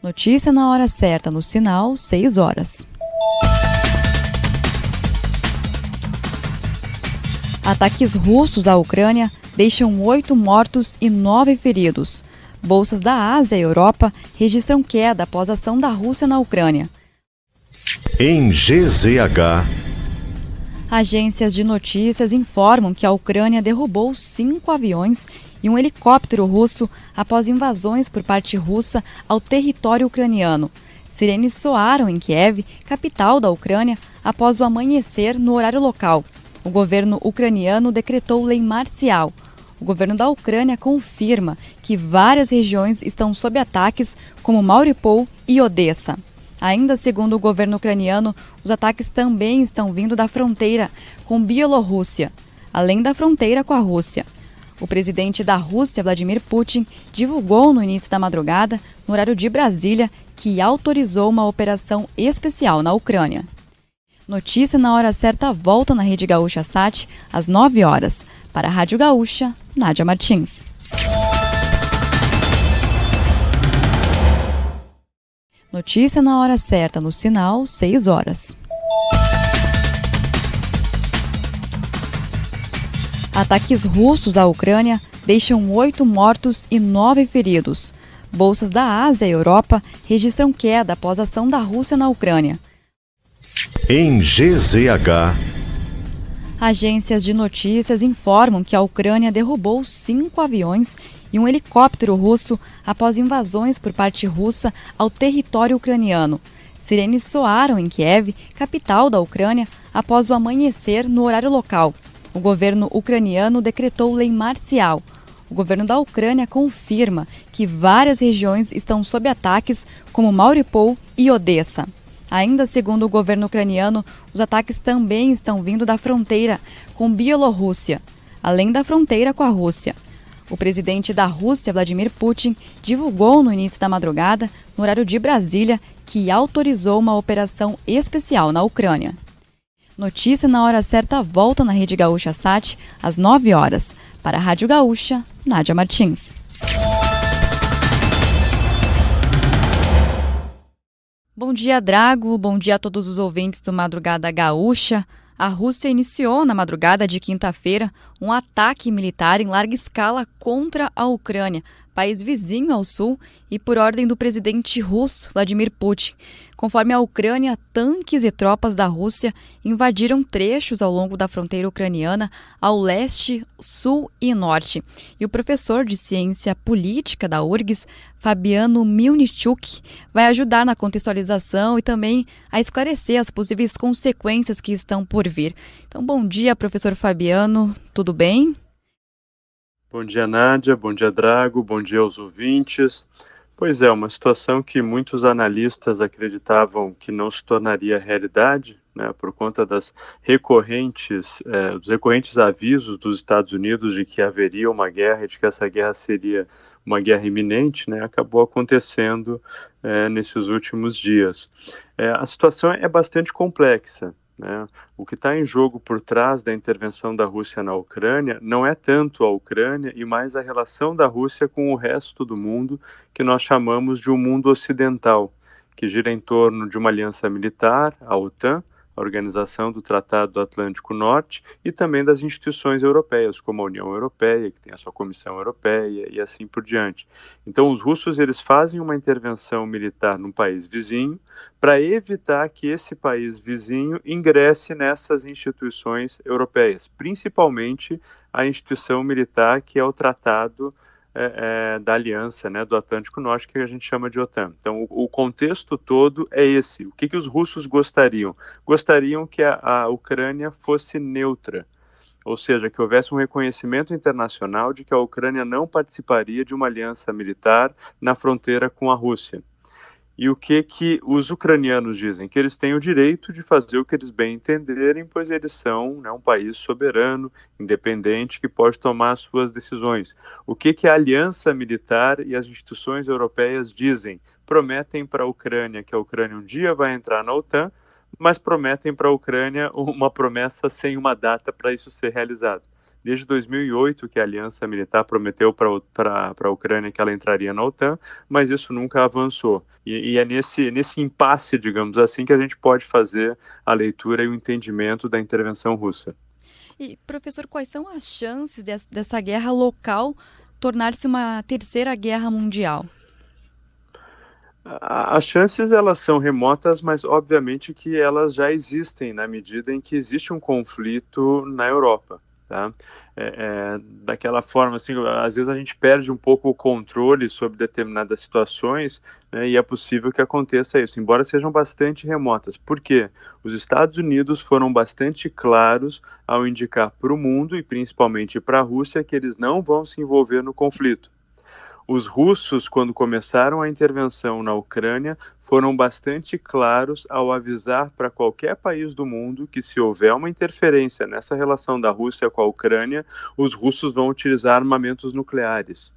Notícia na hora certa no Sinal, 6 horas. Ataques russos à Ucrânia deixam 8 mortos e 9 feridos. Bolsas da Ásia e Europa registram queda após a ação da Rússia na Ucrânia. Em GZH. Agências de notícias informam que a Ucrânia derrubou 5 aviões e um helicóptero russo após invasões por parte russa ao território ucraniano. Sirenes soaram em Kiev, capital da Ucrânia, após o amanhecer no horário local. O governo ucraniano decretou lei marcial. O governo da Ucrânia confirma que várias regiões estão sob ataques, como Mariupol e Odessa. Ainda segundo o governo ucraniano, os ataques também estão vindo da fronteira com Bielorrússia, além da fronteira com a Rússia. O presidente da Rússia, Vladimir Putin, divulgou no início da madrugada, no horário de Brasília, que autorizou uma operação especial na Ucrânia. Notícia na hora certa volta na Rede Gaúcha Sat, às 9 horas. Para a Rádio Gaúcha, Nádia Martins. Notícia na hora certa no Sinal, 6 horas. Ataques russos à Ucrânia deixam 8 mortos e 9 feridos. Bolsas da Ásia e Europa registram queda após a ação da Rússia na Ucrânia. Em GZH. Agências de notícias informam que a Ucrânia derrubou 5 aviões e um helicóptero russo após invasões por parte russa ao território ucraniano. Sirenes soaram em Kiev, capital da Ucrânia, após o amanhecer no horário local. O governo ucraniano decretou lei marcial. O governo da Ucrânia confirma que várias regiões estão sob ataques, como Mariupol e Odessa. Ainda segundo o governo ucraniano, os ataques também estão vindo da fronteira com Bielorrússia, além da fronteira com a Rússia. O presidente da Rússia, Vladimir Putin, divulgou no início da madrugada, no horário de Brasília, que autorizou uma operação especial na Ucrânia. Notícia na hora certa volta na Rede Gaúcha Sat, às 9 horas. Para a Rádio Gaúcha, Nádia Martins. Bom dia, Drago. Bom dia a todos os ouvintes do Madrugada Gaúcha. A Rússia iniciou na madrugada de quinta-feira um ataque militar em larga escala contra a Ucrânia, país vizinho ao sul, e por ordem do presidente russo, Vladimir Putin. Conforme a Ucrânia, tanques e tropas da Rússia invadiram trechos ao longo da fronteira ucraniana ao leste, sul e norte. E o professor de ciência política da URGS, Fabiano Milnichuk, vai ajudar na contextualização e também a esclarecer as possíveis consequências que estão por vir. Então, bom dia, professor Fabiano, tudo bem? Bom dia, Nádia, bom dia, Drago, bom dia aos ouvintes. Pois é, uma situação que muitos analistas acreditavam que não se tornaria realidade, né, por conta dos recorrentes avisos dos Estados Unidos de que haveria uma guerra e de que essa guerra seria uma guerra iminente, né, acabou acontecendo nesses últimos dias. A situação é bastante complexa. Né? O que está em jogo por trás da intervenção da Rússia na Ucrânia não é tanto a Ucrânia e mais a relação da Rússia com o resto do mundo, que nós chamamos de um mundo ocidental, que gira em torno de uma aliança militar, a OTAN, a Organização do Tratado do Atlântico Norte, e também das instituições europeias, como a União Europeia, que tem a sua Comissão Europeia, e assim por diante. Então, os russos eles fazem uma intervenção militar num país vizinho para evitar que esse país vizinho ingresse nessas instituições europeias, principalmente a instituição militar que é o Tratado da Aliança, né, do Atlântico Norte, que a gente chama de OTAN. Então, o contexto todo é esse. O que os russos gostariam? Gostariam que a Ucrânia fosse neutra, ou seja, que houvesse um reconhecimento internacional de que a Ucrânia não participaria de uma aliança militar na fronteira com a Rússia. E o que os ucranianos dizem? Que eles têm o direito de fazer o que eles bem entenderem, pois eles são, né, um país soberano, independente, que pode tomar as suas decisões. O que a aliança militar e as instituições europeias dizem? Prometem para a Ucrânia que a Ucrânia um dia vai entrar na OTAN, mas prometem para a Ucrânia uma promessa sem uma data para isso ser realizado. desde 2008 que a aliança militar prometeu para a Ucrânia que ela entraria na OTAN, mas isso nunca avançou. E é nesse impasse, digamos assim, que a gente pode fazer a leitura e o entendimento da intervenção russa. E, professor, quais são as chances dessa guerra local tornar-se uma terceira guerra mundial? As chances, elas são remotas, mas obviamente que elas já existem na medida em que existe um conflito na Europa. Tá? Daquela forma, assim, às vezes a gente perde um pouco o controle sobre determinadas situações, né, e é possível que aconteça isso, embora sejam bastante remotas. Por quê? Os Estados Unidos foram bastante claros ao indicar para o mundo, e principalmente para a Rússia, que eles não vão se envolver no conflito. Os russos, quando começaram a intervenção na Ucrânia, foram bastante claros ao avisar para qualquer país do mundo que, se houver uma interferência nessa relação da Rússia com a Ucrânia, os russos vão utilizar armamentos nucleares.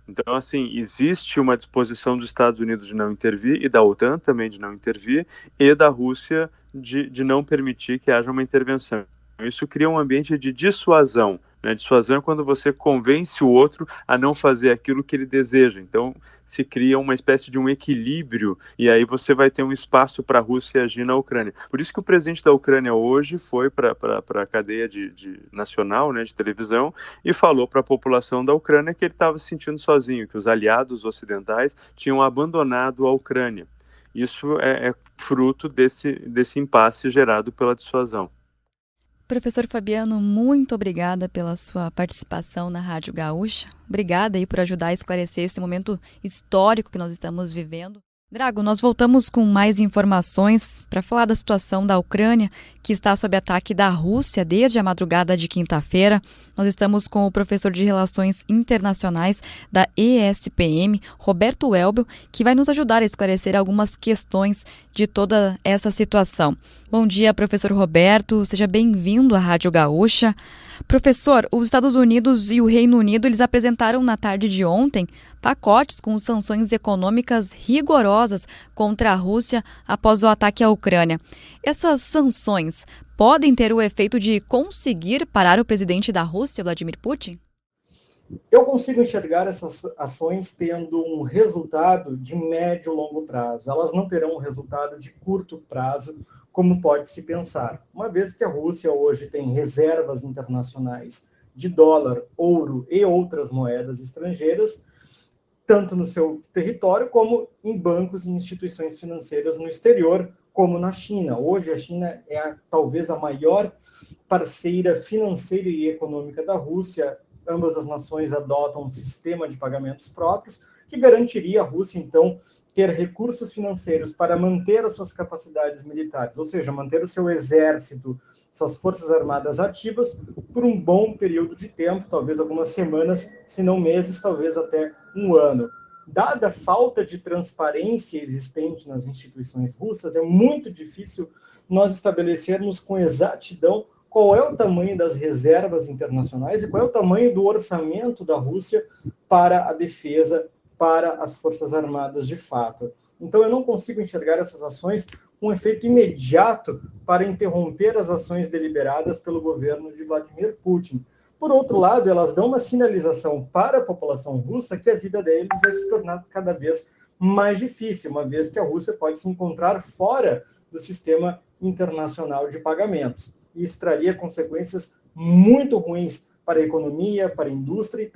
Então, assim, existe uma disposição dos Estados Unidos de não intervir, e da OTAN também de não intervir, e da Rússia de não permitir que haja uma intervenção. Isso cria um ambiente de dissuasão. Dissuasão é quando você convence o outro a não fazer aquilo que ele deseja. Então, se cria uma espécie de um equilíbrio, e aí você vai ter um espaço para a Rússia agir na Ucrânia. Por isso que o presidente da Ucrânia hoje foi para a cadeia nacional, de televisão, e falou para a população da Ucrânia que ele estava se sentindo sozinho, que os aliados ocidentais tinham abandonado a Ucrânia. Isso é fruto desse impasse gerado pela dissuasão. Professor Fabiano, muito obrigada pela sua participação na Rádio Gaúcha. Obrigada aí por ajudar a esclarecer esse momento histórico que nós estamos vivendo. Drago, nós voltamos com mais informações para falar da situação da Ucrânia, que está sob ataque da Rússia desde a madrugada de quinta-feira. Nós estamos com o professor de Relações Internacionais da ESPM, Roberto Welbel, que vai nos ajudar a esclarecer algumas questões de toda essa situação. Bom dia, professor Roberto. Seja bem-vindo à Rádio Gaúcha. Professor, os Estados Unidos e o Reino Unido, eles apresentaram na tarde de ontem pacotes com sanções econômicas rigorosas contra a Rússia após o ataque à Ucrânia. Essas sanções podem ter o efeito de conseguir parar o presidente da Rússia, Vladimir Putin? Eu consigo enxergar essas ações tendo um resultado de médio e longo prazo. Elas não terão um resultado de curto prazo, como pode se pensar. Uma vez que a Rússia hoje tem reservas internacionais de dólar, ouro e outras moedas estrangeiras, tanto no seu território como em bancos e instituições financeiras no exterior, como na China. Hoje a China é talvez a maior parceira financeira e econômica da Rússia. Ambas as nações adotam um sistema de pagamentos próprios que garantiria à Rússia, então, ter recursos financeiros para manter as suas capacidades militares, ou seja, manter o seu exército, suas forças armadas ativas por um bom período de tempo, talvez algumas semanas, se não meses, talvez até um ano. Dada a falta de transparência existente nas instituições russas, é muito difícil nós estabelecermos com exatidão qual é o tamanho das reservas internacionais e qual é o tamanho do orçamento da Rússia para a defesa, para as forças armadas de fato. Então, eu não consigo enxergar essas ações com um efeito imediato para interromper as ações deliberadas pelo governo de Vladimir Putin. Por outro lado, elas dão uma sinalização para a população russa que a vida deles vai se tornar cada vez mais difícil, uma vez que a Rússia pode se encontrar fora do sistema internacional de pagamentos. Isso traria consequências muito ruins para a economia, para a indústria e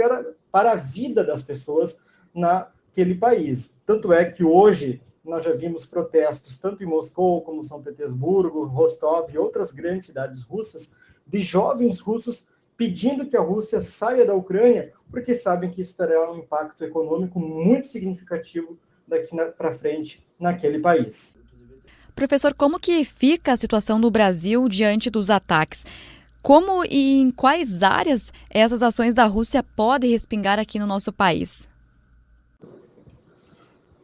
para a vida das pessoas naquele país. Tanto é que hoje nós já vimos protestos, tanto em Moscou como São Petersburgo, Rostov e outras grandes cidades russas, de jovens russos pedindo que a Rússia saia da Ucrânia, porque sabem que isso terá um impacto econômico muito significativo daqui para frente naquele país. Professor, como que fica a situação do Brasil diante dos ataques? Como e em quais áreas essas ações da Rússia podem respingar aqui no nosso país?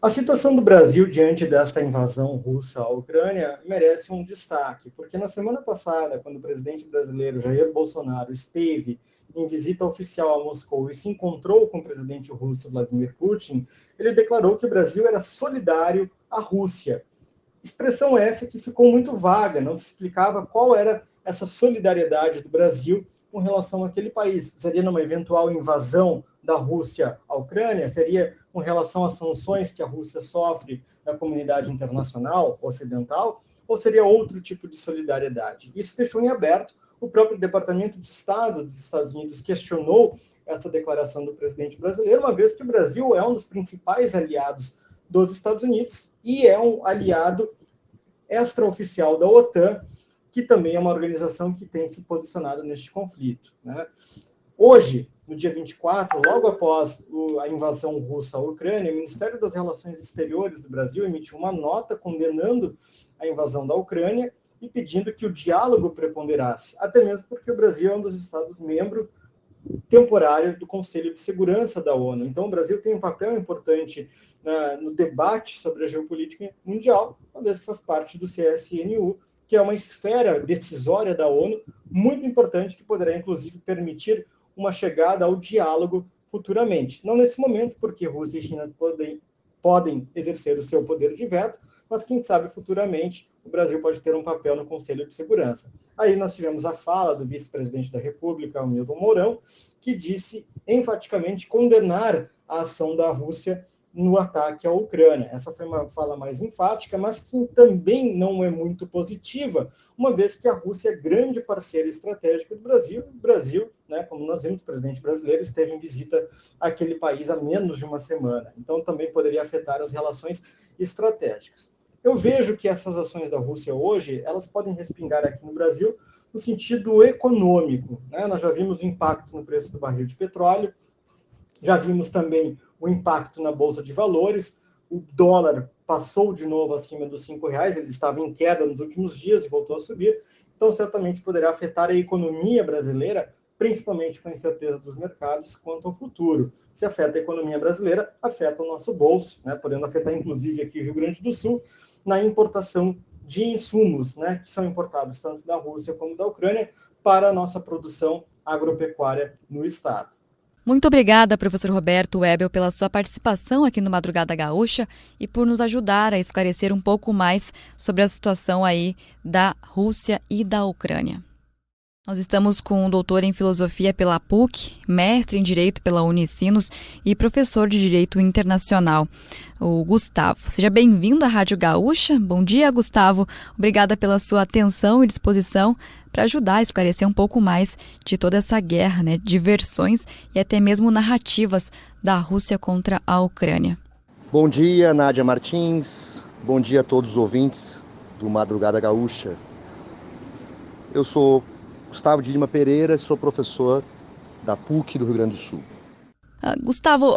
A situação do Brasil diante desta invasão russa à Ucrânia merece um destaque, porque na semana passada, quando o presidente brasileiro Jair Bolsonaro esteve em visita oficial a Moscou e se encontrou com o presidente russo Vladimir Putin, ele declarou que o Brasil era solidário à Rússia. Expressão essa que ficou muito vaga, não se explicava qual era essa solidariedade do Brasil com relação àquele país? Seria numa eventual invasão da Rússia à Ucrânia? Seria com relação às sanções que a Rússia sofre da comunidade internacional ocidental? Ou seria outro tipo de solidariedade? Isso deixou em aberto. O próprio Departamento de Estado dos Estados Unidos questionou essa declaração do presidente brasileiro, uma vez que o Brasil é um dos principais aliados dos Estados Unidos e é um aliado extraoficial da OTAN, que também é uma organização que tem se posicionado neste conflito, né? Hoje, no dia 24, logo após a invasão russa à Ucrânia, o Ministério das Relações Exteriores do Brasil emitiu uma nota condenando a invasão da Ucrânia e pedindo que o diálogo preponderasse, até mesmo porque o Brasil é um dos Estados-membros temporário do Conselho de Segurança da ONU. Então, o Brasil tem um papel importante no debate sobre a geopolítica mundial, uma vez que faz parte do CSNU, que é uma esfera decisória da ONU, muito importante, que poderá, inclusive, permitir uma chegada ao diálogo futuramente. Não nesse momento, porque Rússia e China podem exercer o seu poder de veto, mas quem sabe futuramente o Brasil pode ter um papel no Conselho de Segurança. Aí nós tivemos a fala do vice-presidente da República, Hamilton Mourão, que disse enfaticamente condenar a ação da Rússia no ataque à Ucrânia. Essa foi uma fala mais enfática, mas que também não é muito positiva, uma vez que a Rússia é grande parceira estratégica do Brasil. O Brasil, né, como nós vimos, o presidente brasileiro esteve em visita àquele país há menos de uma semana. Então também poderia afetar as relações estratégicas. Eu vejo que essas ações da Rússia hoje, elas podem respingar aqui no Brasil no sentido econômico, né? Nós já vimos o impacto no preço do barril de petróleo, já vimos também o impacto na Bolsa de Valores, o dólar passou de novo acima dos R$5, ele estava em queda nos últimos dias e voltou a subir, então certamente poderá afetar a economia brasileira, principalmente com a incerteza dos mercados quanto ao futuro. Se afeta a economia brasileira, afeta o nosso bolso, né? Podendo afetar inclusive aqui o Rio Grande do Sul, na importação de insumos, né, que são importados tanto da Rússia como da Ucrânia para a nossa produção agropecuária no estado. Muito obrigada, professor Roberto Webel, pela sua participação aqui no Madrugada Gaúcha e por nos ajudar a esclarecer um pouco mais sobre a situação aí da Rússia e da Ucrânia. Nós estamos com um doutor em filosofia pela PUC, mestre em direito pela Unicinos e professor de direito internacional, o Gustavo. Seja bem-vindo à Rádio Gaúcha. Bom dia, Gustavo. Obrigada pela sua atenção e disposição para ajudar a esclarecer um pouco mais de toda essa guerra, né, de versões e até mesmo narrativas da Rússia contra a Ucrânia. Bom dia, Nádia Martins. Bom dia a todos os ouvintes do Madrugada Gaúcha. Eu sou Gustavo de Lima Pereira, sou professor da PUC do Rio Grande do Sul. Gustavo,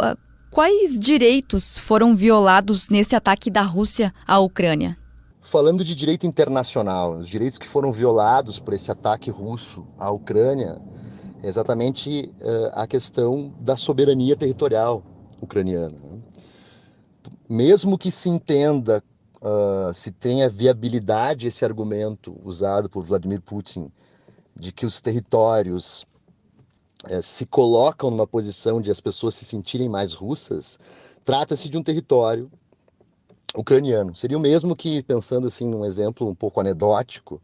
quais direitos foram violados nesse ataque da Rússia à Ucrânia? Falando de direito internacional, os direitos que foram violados por esse ataque russo à Ucrânia é exatamente a questão da soberania territorial ucraniana. Mesmo que se entenda, se tenha viabilidade esse argumento usado por Vladimir Putin de que os territórios se colocam numa posição de as pessoas se sentirem mais russas, trata-se de um território ucraniano. Seria o mesmo que, pensando assim num exemplo um pouco anedótico,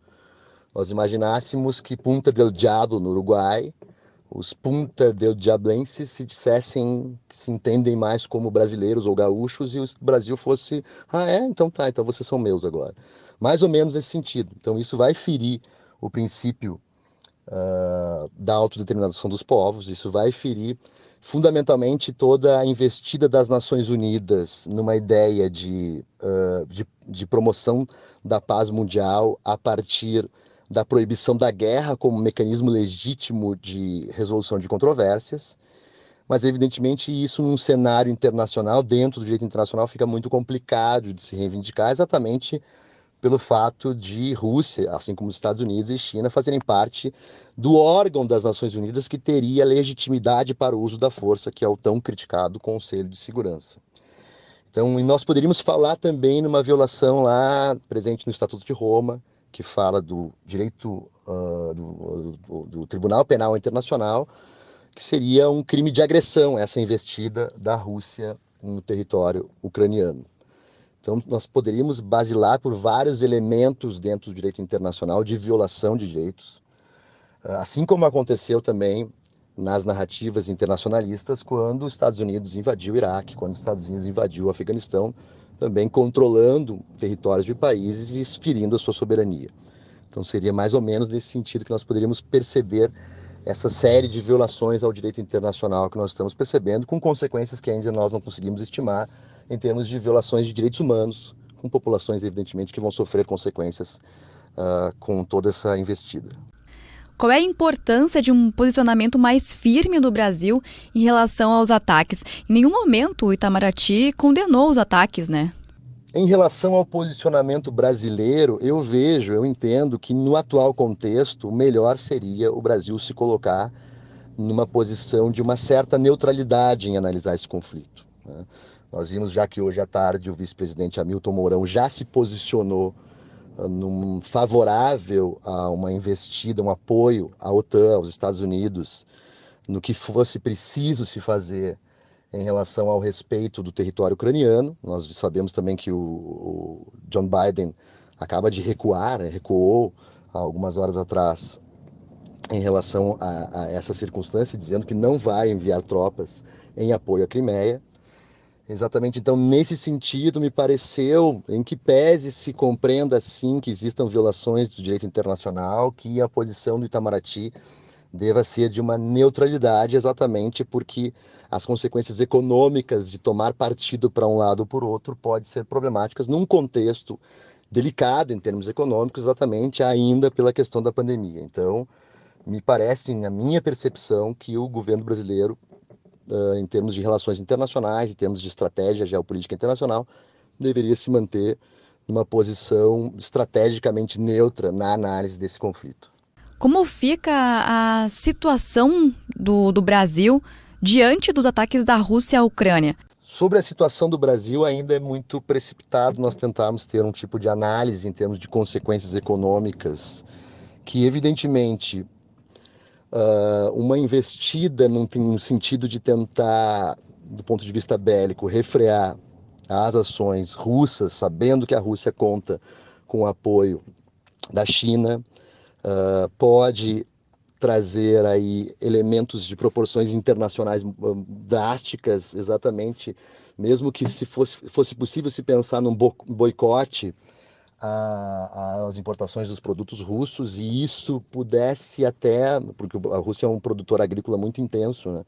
nós imaginássemos que Punta del Diablo, no Uruguai, os Punta del Diablenses se dissessem que se entendem mais como brasileiros ou gaúchos e o Brasil fosse, então tá, então vocês são meus agora. Mais ou menos nesse sentido. Então isso vai ferir o princípio da autodeterminação dos povos, isso vai ferir fundamentalmente toda a investida das Nações Unidas numa ideia de promoção da paz mundial a partir da proibição da guerra como mecanismo legítimo de resolução de controvérsias, mas evidentemente isso num cenário internacional, dentro do direito internacional, fica muito complicado de se reivindicar exatamente pelo fato de Rússia, assim como os Estados Unidos e China, fazerem parte do órgão das Nações Unidas que teria legitimidade para o uso da força, que é o tão criticado Conselho de Segurança. Então, nós poderíamos falar também numa violação lá presente no Estatuto de Roma, que fala do direito do Tribunal Penal Internacional, que seria um crime de agressão, essa investida da Rússia no território ucraniano. Então, nós poderíamos basilar por vários elementos dentro do direito internacional de violação de direitos. Assim como aconteceu também nas narrativas internacionalistas quando os Estados Unidos invadiu o Iraque, quando os Estados Unidos invadiu o Afeganistão, também controlando territórios de países e ferindo a sua soberania. Então seria mais ou menos nesse sentido que nós poderíamos perceber essa série de violações ao direito internacional que nós estamos percebendo, com consequências que ainda nós não conseguimos estimar em termos de violações de direitos humanos, com populações, evidentemente, que vão sofrer consequências com toda essa investida. Qual é a importância de um posicionamento mais firme do Brasil em relação aos ataques? Em nenhum momento o Itamaraty condenou os ataques, né? Em relação ao posicionamento brasileiro, eu entendo que no atual contexto, o melhor seria o Brasil se colocar numa posição de uma certa neutralidade em analisar esse conflito, né? Nós vimos já que hoje à tarde o vice-presidente Hamilton Mourão já se posicionou favorável a uma investida, um apoio à OTAN, aos Estados Unidos, no que fosse preciso se fazer em relação ao respeito do território ucraniano. Nós sabemos também que o John Biden acaba de recuar, né? Recuou há algumas horas atrás em relação a essa circunstância, dizendo que não vai enviar tropas em apoio à Crimeia. Exatamente, então, nesse sentido, me pareceu, em que pese se compreenda, sim, que existam violações do direito internacional, que a posição do Itamaraty deva ser de uma neutralidade, exatamente porque as consequências econômicas de tomar partido para um lado ou por outro podem ser problemáticas num contexto delicado em termos econômicos, exatamente ainda pela questão da pandemia. Então, me parece, na minha percepção, que o governo brasileiro, em termos de relações internacionais, em termos de estratégia geopolítica internacional, deveria se manter numa posição estrategicamente neutra na análise desse conflito. Como fica a situação do Brasil diante dos ataques da Rússia à Ucrânia? Sobre a situação do Brasil, ainda é muito precipitado nós tentarmos ter um tipo de análise em termos de consequências econômicas, que evidentemente uma investida no sentido de tentar, do ponto de vista bélico, refrear as ações russas, sabendo que a Rússia conta com o apoio da China, pode trazer aí elementos de proporções internacionais drásticas, exatamente, mesmo que se fosse possível se pensar num boicote às importações dos produtos russos, e isso pudesse até, porque a Rússia é um produtor agrícola muito intenso, né?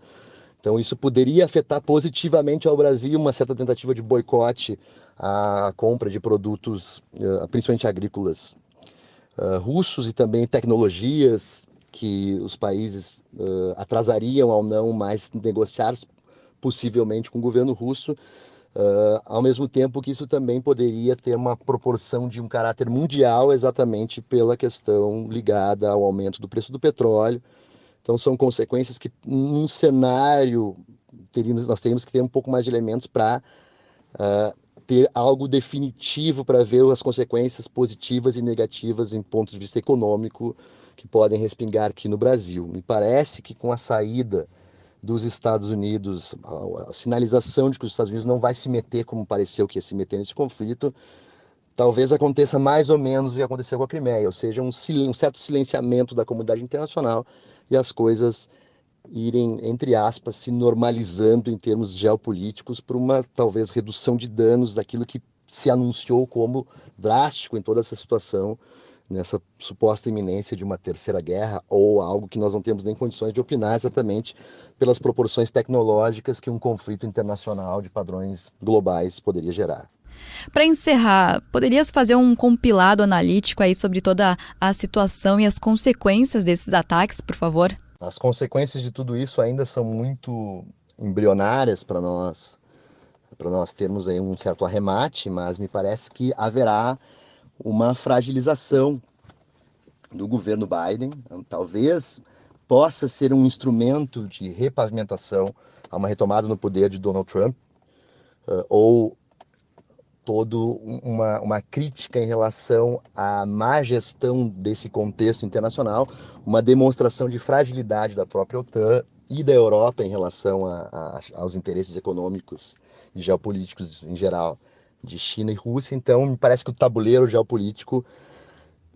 Então isso poderia afetar positivamente ao Brasil, uma certa tentativa de boicote à compra de produtos, principalmente agrícolas, russos, e também tecnologias que os países atrasariam ao não mais negociar possivelmente com o governo russo. Ao mesmo tempo que isso também poderia ter uma proporção de um caráter mundial, exatamente pela questão ligada ao aumento do preço do petróleo. Então são consequências que, num cenário, nós teríamos que ter um pouco mais de elementos para ter algo definitivo para ver as consequências positivas e negativas em ponto de vista econômico que podem respingar aqui no Brasil. Me parece que com a saída dos Estados Unidos, a sinalização de que os Estados Unidos não vai se meter como pareceu que ia se meter nesse conflito, talvez aconteça mais ou menos o que aconteceu com a Crimeia, ou seja, um certo silenciamento da comunidade internacional e as coisas irem, entre aspas, se normalizando em termos geopolíticos por uma, talvez, redução de danos daquilo que se anunciou como drástico em toda essa situação, nessa suposta iminência de uma terceira guerra, ou algo que nós não temos nem condições de opinar, exatamente pelas proporções tecnológicas que um conflito internacional de padrões globais poderia gerar. Para encerrar, poderias fazer um compilado analítico aí sobre toda a situação e as consequências desses ataques, por favor? As consequências de tudo isso ainda são muito embrionárias para nós termos aí um certo arremate, mas me parece que haverá uma fragilização do governo Biden. Talvez possa ser um instrumento de repavimentação a uma retomada no poder de Donald Trump, ou toda uma crítica em relação à má gestão desse contexto internacional, uma demonstração de fragilidade da própria OTAN e da Europa em relação aos interesses econômicos e geopolíticos em geral de China e Rússia. Então, me parece que o tabuleiro geopolítico,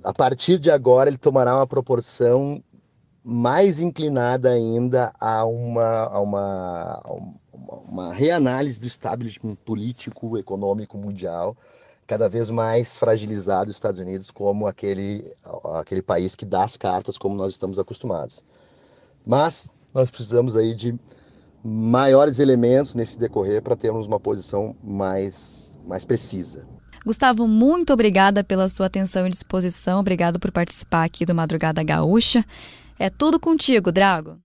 a partir de agora, ele tomará uma proporção mais inclinada ainda a uma reanálise do establishment político, econômico mundial, cada vez mais fragilizado os Estados Unidos como aquele país que dá as cartas como nós estamos acostumados. Mas nós precisamos aí de maiores elementos nesse decorrer para termos uma posição mais precisa. Gustavo, muito obrigada pela sua atenção e disposição. Obrigado por participar aqui do Madrugada Gaúcha. É tudo contigo, Drago.